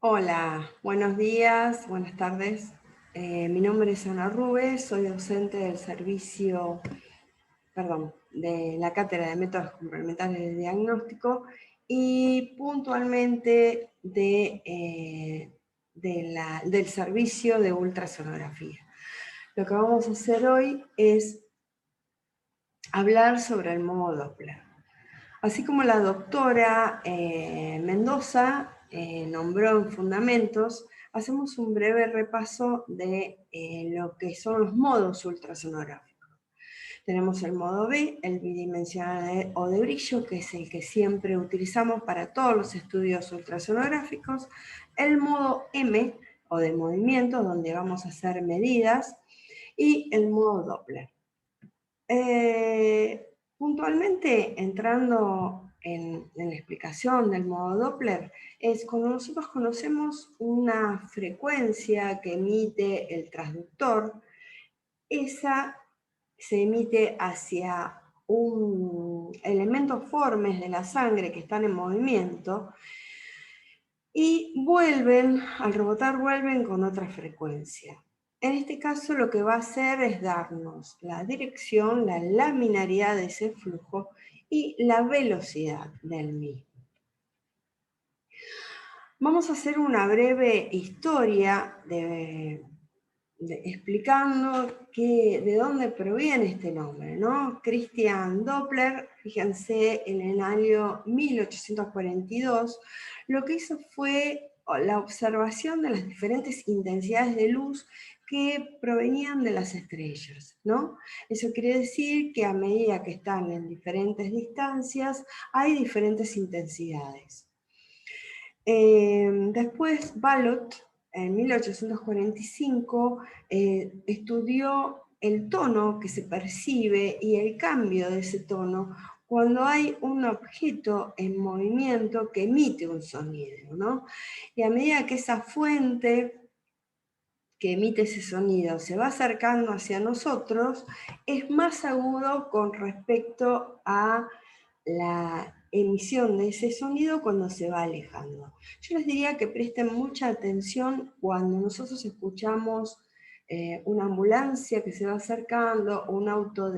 Hola, buenos días, buenas tardes. Mi nombre es Ana Rubes, soy docente del de la Cátedra de Métodos Complementarios de Diagnóstico y puntualmente del servicio de ultrasonografía. Lo que vamos a hacer hoy es hablar sobre el modo Doppler. Así como la doctora Mendoza nombró en Fundamentos, hacemos un breve repaso de lo que son los modos ultrasonográficos. Tenemos el modo B, el bidimensional o de brillo, que es el que siempre utilizamos para todos los estudios ultrasonográficos. El modo M, o de movimiento, donde vamos a hacer medidas. Y el modo Doppler. Puntualmente, entrando en la explicación del modo Doppler, es cuando nosotros conocemos una frecuencia que emite el transductor, esa se emite hacia elementos formes de la sangre que están en movimiento y al rebotar vuelven con otra frecuencia. En este caso lo que va a hacer es darnos la dirección, la laminaridad de ese flujo y la velocidad del mismo. Vamos a hacer una breve historia explicando de dónde proviene este nombre, ¿no? Christian Doppler, fíjense, en el año 1842, lo que hizo fue la observación de las diferentes intensidades de luz que provenían de las estrellas, ¿no? Eso quiere decir que a medida que están en diferentes distancias, hay diferentes intensidades. Después, Balot, en 1845, estudió el tono que se percibe y el cambio de ese tono cuando hay un objeto en movimiento que emite un sonido, ¿no? Y a medida que esa fuente que emite ese sonido se va acercando hacia nosotros, es más agudo con respecto a la emisión de ese sonido cuando se va alejando. Yo les diría que presten mucha atención cuando nosotros escuchamos una ambulancia que se va acercando, o un auto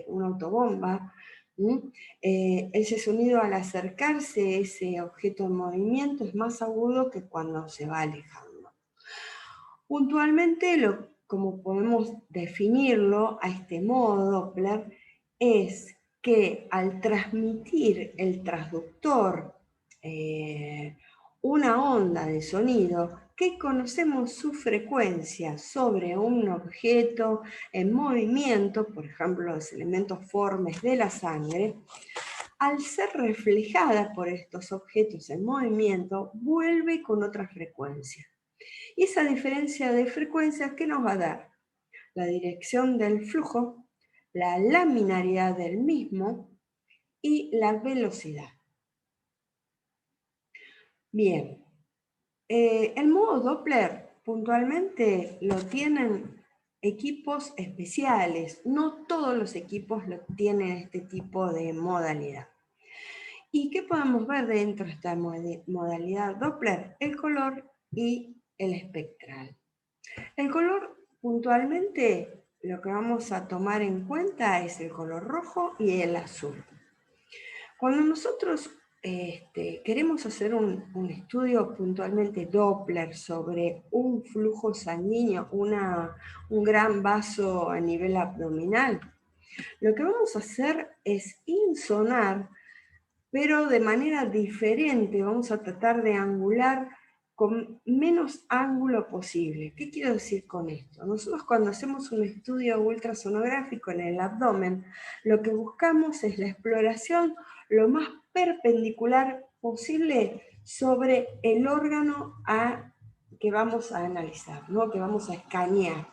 una autobomba. Ese sonido al acercarse ese objeto en movimiento es más agudo que cuando se va alejando. Puntualmente, como podemos definirlo a este modo Doppler, es que al transmitir el transductor una onda de sonido, que conocemos su frecuencia sobre un objeto en movimiento, por ejemplo, los elementos formes de la sangre, al ser reflejada por estos objetos en movimiento, vuelve con otra frecuencia. Y esa diferencia de frecuencias, ¿qué nos va a dar? La dirección del flujo, la laminaridad del mismo y la velocidad. Bien, el modo Doppler puntualmente lo tienen equipos especiales. No todos los equipos tienen este tipo de modalidad. ¿Y qué podemos ver dentro de esta modalidad Doppler? El color y el espectral. El color, puntualmente, lo que vamos a tomar en cuenta es el color rojo y el azul. Cuando nosotros queremos hacer un estudio puntualmente Doppler sobre un flujo sanguíneo, un gran vaso a nivel abdominal, lo que vamos a hacer es insonar, pero de manera diferente. Vamos a tratar de angular con menos ángulo posible. ¿Qué quiero decir con esto? Nosotros cuando hacemos un estudio ultrasonográfico en el abdomen, lo que buscamos es la exploración lo más perpendicular posible sobre el órgano que vamos a analizar, ¿no? Que vamos a escanear.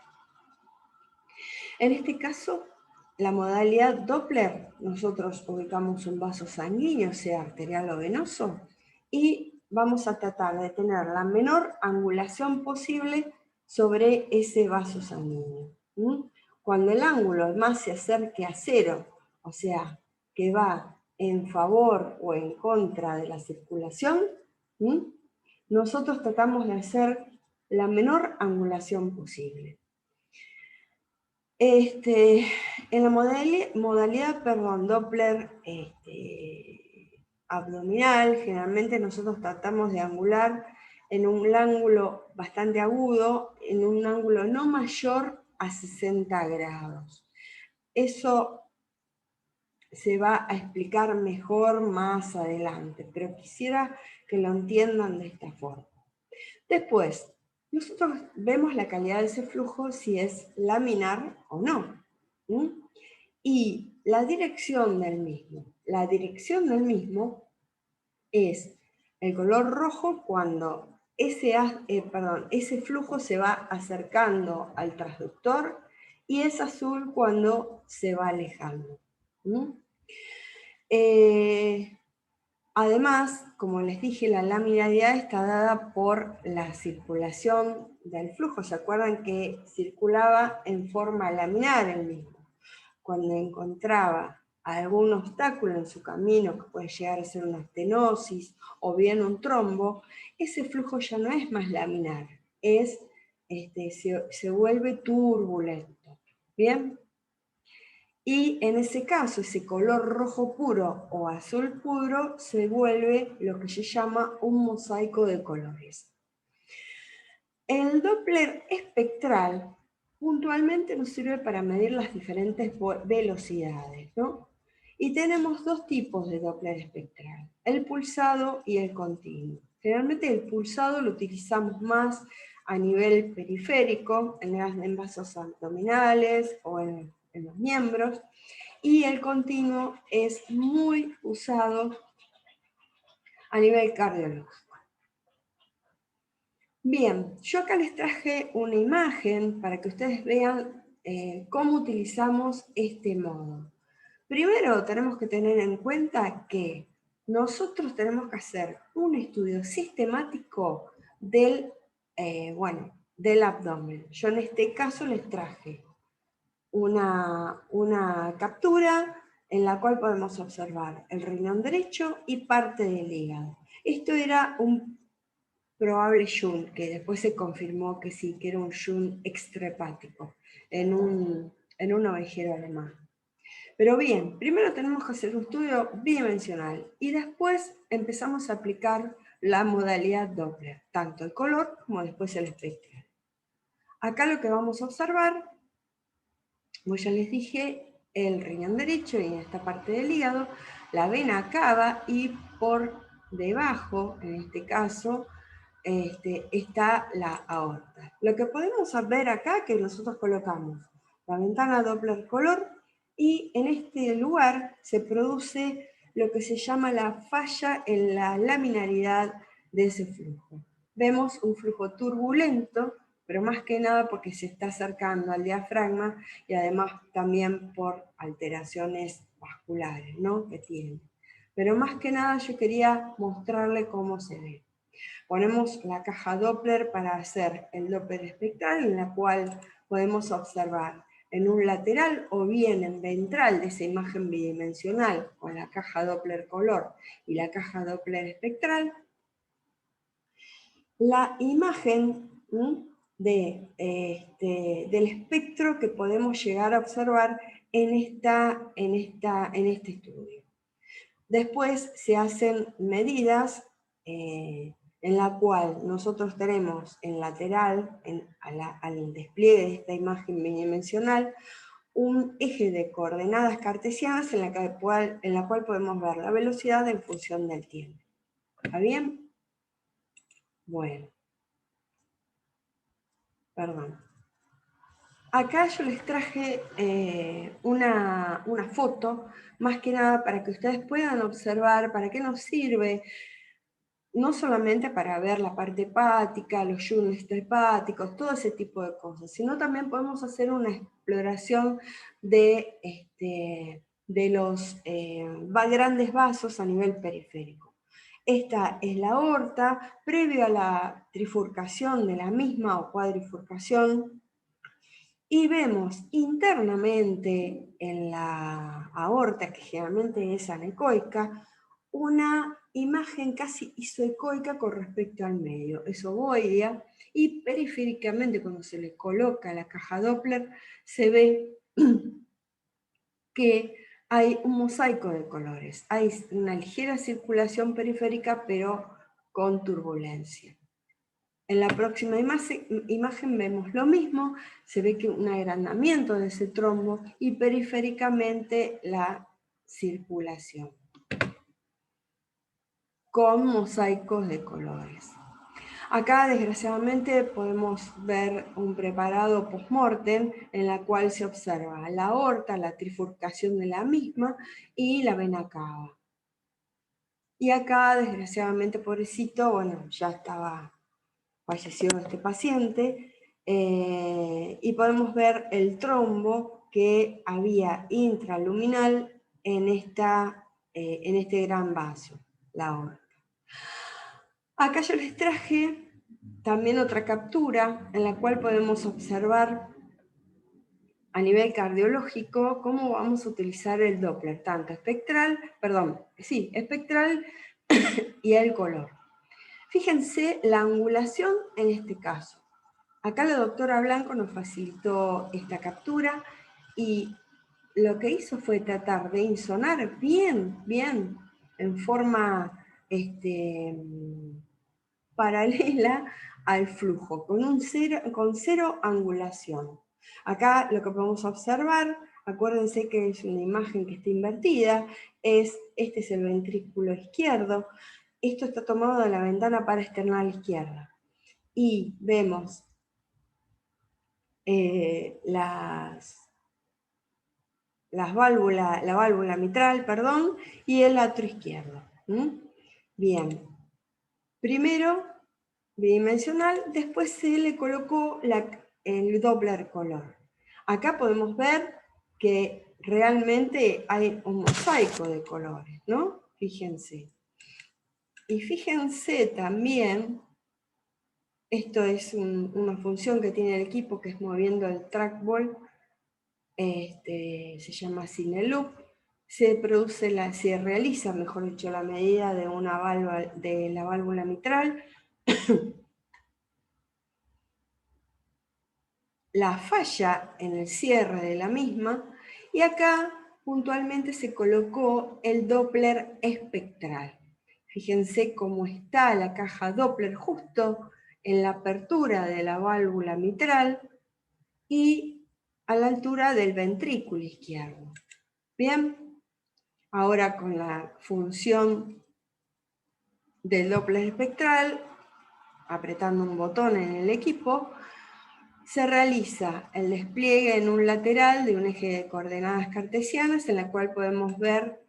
En este caso, la modalidad Doppler, nosotros ubicamos un vaso sanguíneo, sea arterial o venoso, y vamos a tratar de tener la menor angulación posible sobre ese vaso sanguíneo. Cuando el ángulo más se acerque a cero, o sea, que va en favor o en contra de la circulación, nosotros tratamos de hacer la menor angulación posible. En la modalidad Doppler abdominal, generalmente nosotros tratamos de angular en un ángulo bastante agudo, en un ángulo no mayor a 60 grados. Eso se va a explicar mejor más adelante, pero quisiera que lo entiendan de esta forma. Después, nosotros vemos la calidad de ese flujo si es laminar o no. Y la dirección del mismo. La dirección del mismo es el color rojo cuando ese flujo se va acercando al transductor y es azul cuando se va alejando. Además, como les dije, la laminaridad está dada por la circulación del flujo. ¿Se acuerdan que circulaba en forma laminar el mismo? Cuando encontraba algún obstáculo en su camino, que puede llegar a ser una estenosis o bien un trombo, ese flujo ya no es más laminar, se vuelve turbulento. ¿Bien? Y en ese caso, ese color rojo puro o azul puro se vuelve lo que se llama un mosaico de colores. El Doppler espectral puntualmente nos sirve para medir las diferentes velocidades, ¿no? Y tenemos dos tipos de Doppler espectral, el pulsado y el continuo. Generalmente el pulsado lo utilizamos más a nivel periférico, en vasos abdominales o en los miembros, y el continuo es muy usado a nivel cardiológico. Bien, yo acá les traje una imagen para que ustedes vean cómo utilizamos este modo. Primero tenemos que tener en cuenta que nosotros tenemos que hacer un estudio sistemático del abdomen. Yo en este caso les traje una captura en la cual podemos observar el riñón derecho y parte del hígado. Esto era un probable shunt, que después se confirmó que sí, que era un shunt extrahepático en un ovejero alemán. Pero bien, primero tenemos que hacer un estudio bidimensional y después empezamos a aplicar la modalidad Doppler, tanto el color como después el espectral. Acá lo que vamos a observar, como ya les dije, el riñón derecho y en esta parte del hígado, la vena cava y por debajo, en este caso, está la aorta. Lo que podemos ver acá que nosotros colocamos la ventana Doppler color y en este lugar se produce lo que se llama la falla en la laminaridad de ese flujo. Vemos un flujo turbulento, pero más que nada porque se está acercando al diafragma y además también por alteraciones vasculares, ¿no?, que tiene. Pero más que nada yo quería mostrarle cómo se ve. Ponemos la caja Doppler para hacer el Doppler espectral, en la cual podemos observar en un lateral o bien en ventral de esa imagen bidimensional con la caja Doppler color y la caja Doppler espectral, la imagen del espectro que podemos llegar a observar en este estudio. Después se hacen medidas en la cual nosotros tenemos en lateral, al despliegue de esta imagen bidimensional, un eje de coordenadas cartesianas en la cual podemos ver la velocidad en función del tiempo. ¿Está bien? Bueno. Perdón. Acá yo les traje una foto, más que nada para que ustedes puedan observar para qué nos sirve, no solamente para ver la parte hepática, los shunts hepáticos, todo ese tipo de cosas, sino también podemos hacer una exploración de los grandes vasos a nivel periférico. Esta es la aorta, previo a la trifurcación de la misma o cuadrifurcación, y vemos internamente en la aorta, que generalmente es anecoica, una imagen casi isoecoica con respecto al medio, es ovoidea, y periféricamente cuando se le coloca la caja Doppler se ve que hay un mosaico de colores, hay una ligera circulación periférica pero con turbulencia. En la próxima imagen vemos lo mismo, se ve que un agrandamiento de ese trombo y periféricamente la circulación, con mosaicos de colores. Acá, desgraciadamente, podemos ver un preparado post-mortem en la cual se observa la aorta, la trifurcación de la misma y la vena cava. Y acá, desgraciadamente, pobrecito, bueno, ya estaba fallecido este paciente, y podemos ver el trombo que había intraluminal en este gran vaso, la aorta. Acá yo les traje también otra captura en la cual podemos observar a nivel cardiológico cómo vamos a utilizar el Doppler, tanto espectral y el color. Fíjense la angulación en este caso. Acá la doctora Blanco nos facilitó esta captura y lo que hizo fue tratar de insonar bien, en forma paralela al flujo, con cero angulación. Acá lo que podemos observar, acuérdense que es una imagen que está invertida, este es el ventrículo izquierdo, esto está tomado de la ventana paraesternal izquierda. Y vemos la válvula mitral, y el atrio izquierdo. Bien, primero bidimensional, después se le colocó el Doppler color. Acá podemos ver que realmente hay un mosaico de colores, ¿no? Fíjense. Y fíjense también, esto es una función que tiene el equipo que es moviendo el trackball, se llama Cineloop, se realiza, mejor dicho, la medida de la válvula mitral, la falla en el cierre de la misma, y acá puntualmente se colocó el Doppler espectral. Fíjense cómo está la caja Doppler justo en la apertura de la válvula mitral y a la altura del ventrículo izquierdo. Bien, ahora con la función del Doppler espectral, apretando un botón en el equipo, se realiza el despliegue en un lateral de un eje de coordenadas cartesianas en la cual podemos ver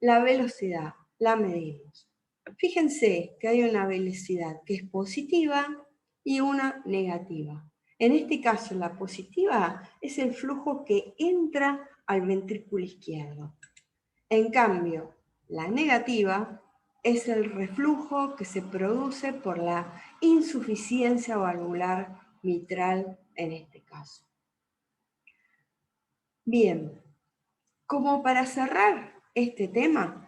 la velocidad, la medimos. Fíjense que hay una velocidad que es positiva y una negativa. En este caso, la positiva es el flujo que entra al ventrículo izquierdo. En cambio, la negativa es el reflujo que se produce por la insuficiencia valvular mitral en este caso. Bien, como para cerrar este tema,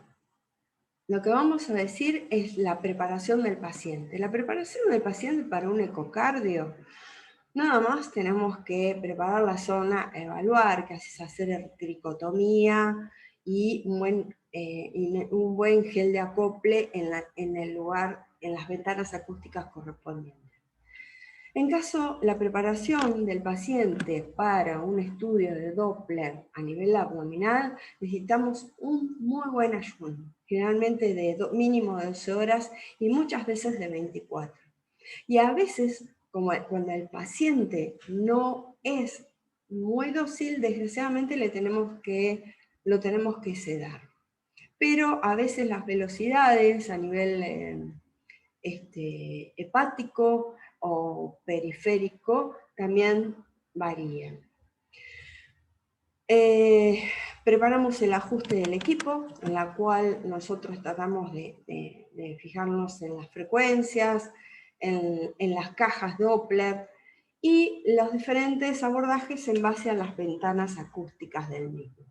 lo que vamos a decir es la preparación del paciente. La preparación del paciente para un ecocardio, nada más tenemos que preparar la zona, evaluar, que es hacer tricotomía y un buen gel de acople en el lugar, en las ventanas acústicas correspondientes. En caso, la preparación del paciente para un estudio de Doppler a nivel abdominal, necesitamos un muy buen ayuno, generalmente de mínimo de 12 horas y muchas veces de 24. Y a veces, como cuando el paciente no es muy dócil, desgraciadamente lo tenemos que sedar. Pero a veces las velocidades a nivel hepático o periférico también varían. Preparamos el ajuste del equipo, en la cual nosotros tratamos de fijarnos en las frecuencias, en las cajas Doppler y los diferentes abordajes en base a las ventanas acústicas del mismo.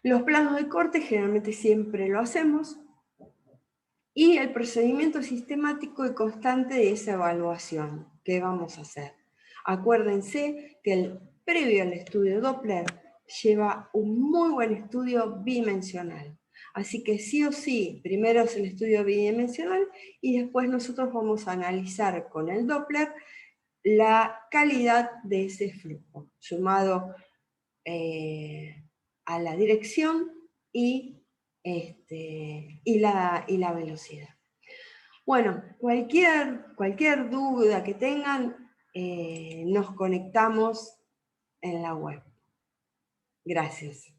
Los planos de corte generalmente siempre lo hacemos y el procedimiento sistemático y constante de esa evaluación que vamos a hacer. Acuérdense que previo al estudio Doppler lleva un muy buen estudio bidimensional. Así que sí o sí, primero es el estudio bidimensional y después nosotros vamos a analizar con el Doppler la calidad de ese flujo, sumado a la dirección y la velocidad. Bueno, cualquier duda que tengan, nos conectamos en la web. Gracias.